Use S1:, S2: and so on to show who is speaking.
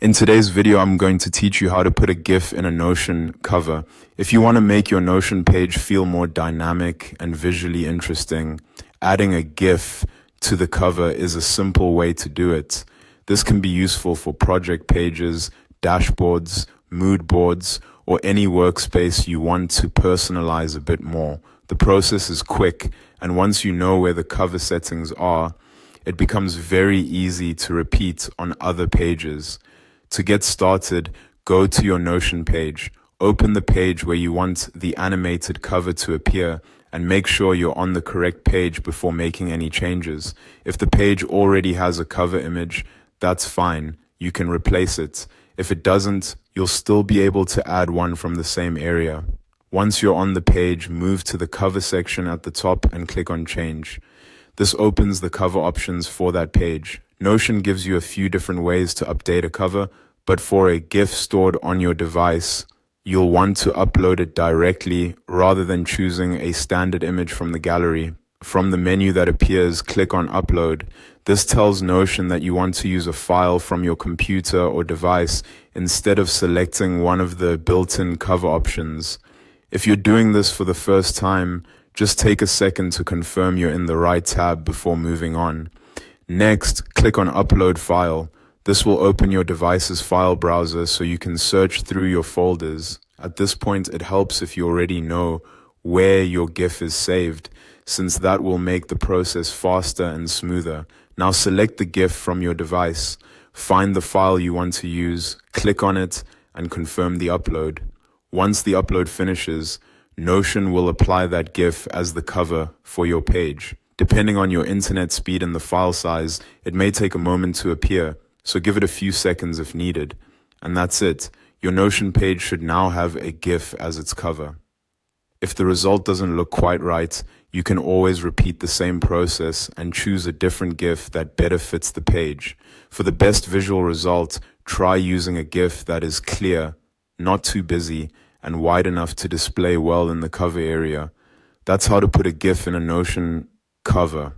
S1: In today's video, I'm going to teach you how to put a GIF in a Notion cover. If you want to make your Notion page feel more dynamic and visually interesting, adding a GIF to the cover is a simple way to do it. This can be useful for project pages, dashboards, mood boards, or any workspace you want to personalize a bit more. The process is quick, and once you know where the cover settings are, it becomes very easy to repeat on other pages. To get started, go to your Notion page, open the page where you want the animated cover to appear, and make sure you're on the correct page before making any changes. If the page already has a cover image, that's fine. You can replace it. If it doesn't, you'll still be able to add one from the same area. Once you're on the page, move to the cover section at the top and click on Change. This opens the cover options for that page. Notion gives you a few different ways to update a cover, but for a GIF stored on your device, you'll want to upload it directly rather than choosing a standard image from the gallery. From the menu that appears, click on Upload. This tells Notion that you want to use a file from your computer or device instead of selecting one of the built-in cover options. If you're doing this for the first time, just take a second to confirm you're in the right tab before moving on. Next, click on Upload File. This will open your device's file browser so you can search through your folders. At this point, it helps if you already know where your GIF is saved, since that will make the process faster and smoother. Now select the GIF from your device, find the file you want to use, click on it, and confirm the upload. Once the upload finishes, Notion will apply that GIF as the cover for your page. Depending on your internet speed and the file size, it may take a moment to appear, so give it a few seconds if needed. And that's it. Your Notion page should now have a GIF as its cover. If the result doesn't look quite right, you can always repeat the same process and choose a different GIF that better fits the page. For the best visual result, try using a GIF that is clear, not too busy, and wide enough to display well in the cover area. That's how to put a GIF in a Notion cover.